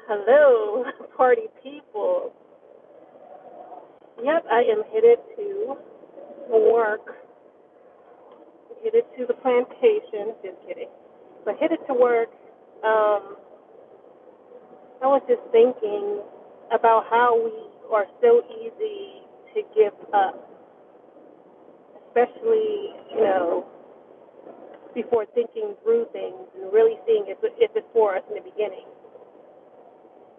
Hello, party people. Yep, I am headed to work, headed to the plantation. Just kidding. But headed to work. Um, I was just thinking about how we are so easy to give up, especially, before thinking through things and really seeing if it's for us in the beginning.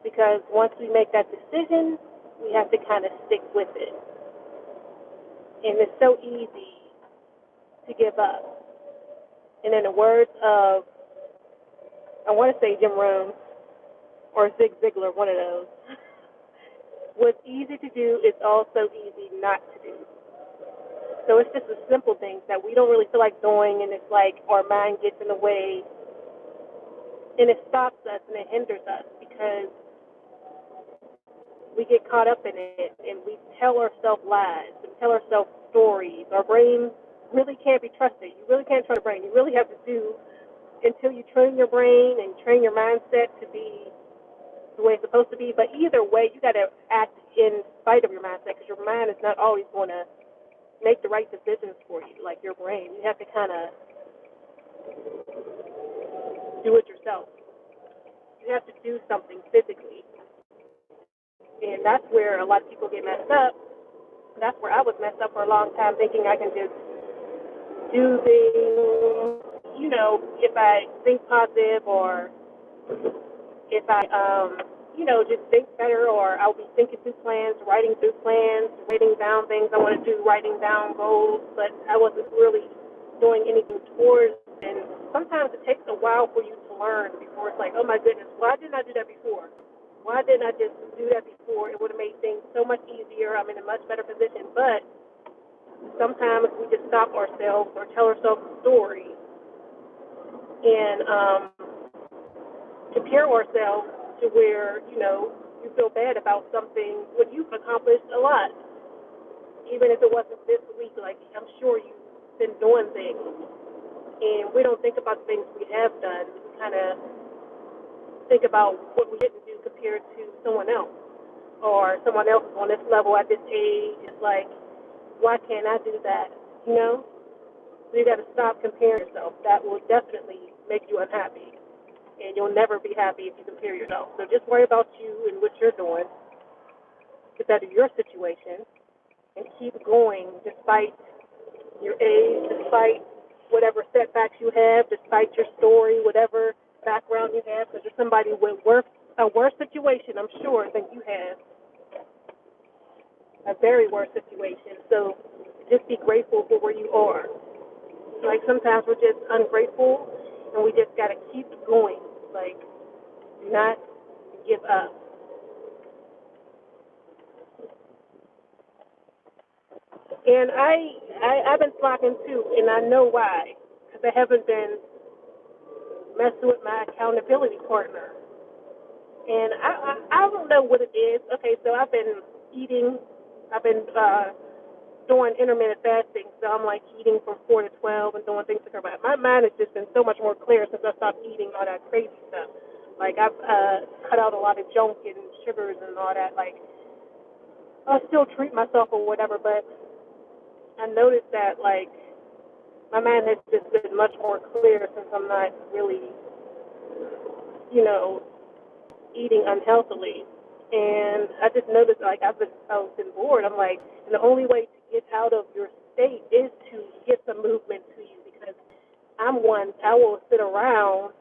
Because once we make that decision, we have to kind of stick with it. And it's so easy to give up. And in the words of, I want to say Jim Rohn or Zig Ziglar, one of those, what's easy to do is also easy not to do. So it's just the simple things that we don't really feel like doing, and it's like our mind gets in the way, and it stops us and it hinders us because we get caught up in it and we tell ourselves lies and tell ourselves stories. Our brain really can't be trusted. You really can't trust your brain. You really have to do until you train your brain and train your mindset to be the way it's supposed to be. But either way, you got to act in spite of your mindset because your mind is not always going to make the right decisions for you, like your brain. You have to kind of do it yourself. You have to do something physically. And that's where a lot of people get messed up. That's where I was messed up for a long time, thinking I can just do things, if I think positive or if I, just think better, or I'll be thinking through plans, writing down things I want to do, writing down goals, but I wasn't really doing anything towards. And sometimes it takes a while for you to learn before it's like, oh my goodness, why didn't I do that before? Why didn't I just do that before? It would have made things so much easier. I'm in a much better position. But sometimes we just stop ourselves or tell ourselves a story and compare ourselves to where, you feel bad about something when you've accomplished a lot. Even if it wasn't this week, like I'm sure you've been doing things. And we don't think about the things we have done. We kind of think about what we didn't do compared to someone else. Or someone else on this level at this age. It's like, why can't I do that? So you got to stop comparing yourself. That will definitely make you unhappy, and you'll never be happy if you compare yourself. So just worry about you and what you're doing, get better your situation, and keep going despite your age, despite whatever setbacks you have, despite your story, whatever background you have, because there's somebody with a worse situation, I'm sure, than you have. A very worse situation. So just be grateful for where you are. Like sometimes we're just ungrateful and we just gotta keep going. Like not give up. And I've been slacking too, and I know why. Because I haven't been messing with my accountability partner. And I don't know what it is. Okay, so I've been eating. I've been doing intermittent fasting, so I'm like eating from 4 to 12 and doing things like that. My mind has just been so much more clear since I stopped eating all that crazy stuff. Like I've cut out a lot of junk and sugars and all that. Like I still treat myself or whatever, but I noticed that like my mind has just been much more clear since I'm not really, you know, eating unhealthily. And I just noticed like I've been bored. I'm like, and the only way to get out of your state is to get some movement to you because I will sit around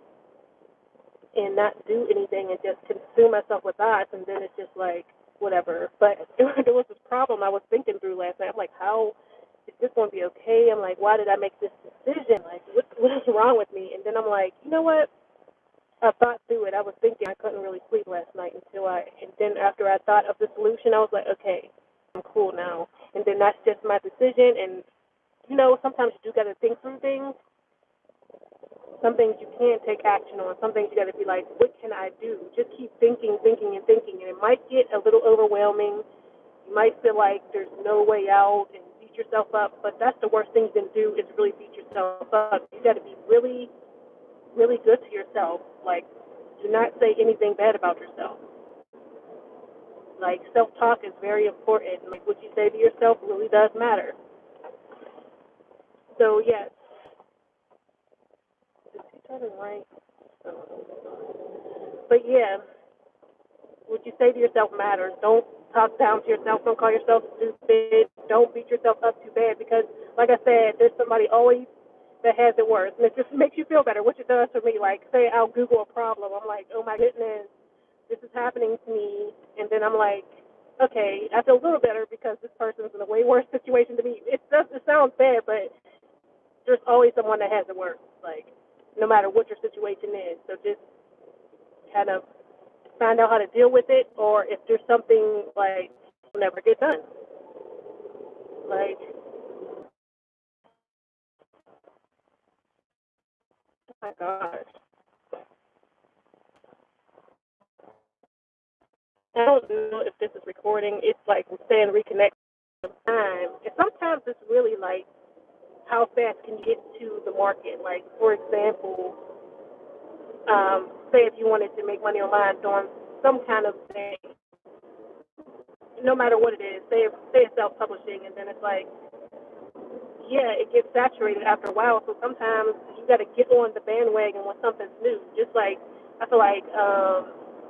and not do anything and just consume myself with thoughts, and then it's just like whatever. But there was this problem I was thinking through last night. I'm like, how is this going to be okay? I'm like, why did I make this decision? Like, what is wrong with me? And then I'm like, you know what? I thought through it. I was thinking I couldn't really sleep last night and then after I thought of the solution, I was like, okay, I'm cool now. And then that's just my decision. And sometimes you do got to think through things. Some things you can't take action on. Some things you got to be like, what can I do? Just keep thinking, thinking, and thinking. And it might get a little overwhelming. You might feel like there's no way out and beat yourself up. But that's the worst thing you can do is really beat yourself up. You got to be really, really good to yourself. Like, do not say anything bad about yourself. Like, self-talk is very important. Like, what you say to yourself really does matter. So, yes. Is he turning right? But, yeah, what you say to yourself matters. Don't talk down to yourself. Don't call yourself stupid. Don't beat yourself up too bad because, like I said, there's somebody always that has it worse. And it just makes you feel better, which it does for me. Like, say I'll Google a problem. I'm like, oh, my goodness, this is happening to me. And then I'm like, okay, I feel a little better because this person's in a way worse situation to me. It sounds bad, but there's always someone that has it worse. Like, no matter what your situation is. So just kind of find out how to deal with it, or if there's something like will never get done. Like, oh my gosh, I don't know if this is recording. It's like saying reconnect time, and sometimes it's really like how fast can you get to the market. Like, for example, say if you wanted to make money online doing some kind of thing, no matter what it is. Say it's self-publishing, and then it's like, yeah, it gets saturated after a while. So sometimes you got to get on the bandwagon when something's new. Just like I feel like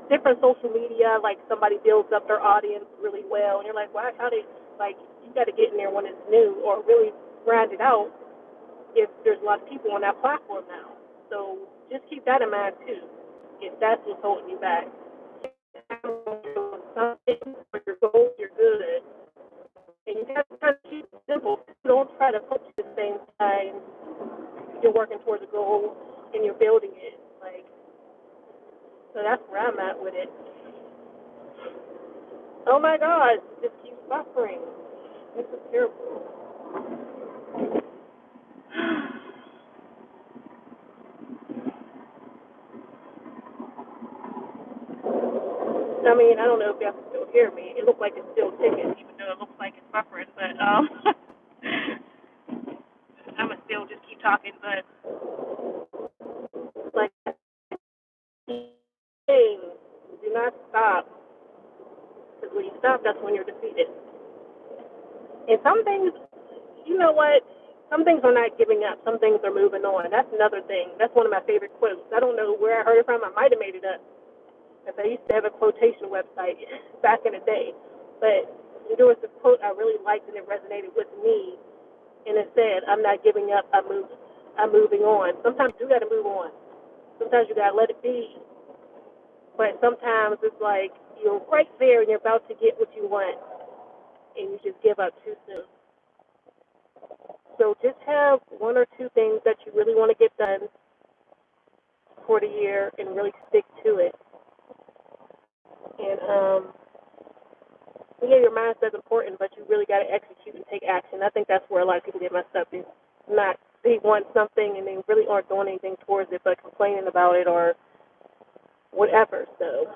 different social media, like somebody builds up their audience really well, and you're like, wow, how they like you got to get in there when it's new, or really grind it out if there's a lot of people on that platform now. So just keep that in mind too, if that's what's holding you back. Something for your goals, you're good. And you have to kind of keep it simple. Don't try to push at the same time you're working towards a goal and you're building it. Like, so that's where I'm at with it. Oh my God, it just keeps buffering. This is terrible. I mean, I don't know if y'all can still hear me. It looks like it's still ticking, even though it looks like it's buffering. But I'm gonna still just keep talking. But like, hey, do not stop. Because when you stop, that's when you're defeated. And some things, you know what? Some things are not giving up. Some things are moving on. That's another thing. That's one of my favorite quotes. I don't know where I heard it from. I might have made it up. Because I used to have a quotation website back in the day. But there was a quote I really liked and it resonated with me. And it said, I'm not giving up. I'm moving on. Sometimes you got to move on. Sometimes you got to let it be. But sometimes it's like you're right there and you're about to get what you want. And you just give up too soon. So just have one or two things that you really want to get done for the year and really stick to it. And yeah, your mindset's important, but you really got to execute and take action. I think that's where a lot of people get messed up. Is not they want something and they really aren't doing anything towards it, but complaining about it or whatever. So,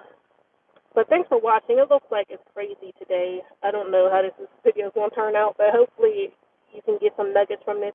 but thanks for watching. It looks like it's crazy today. I don't know how this video is going to turn out, but hopefully you can get some nuggets from this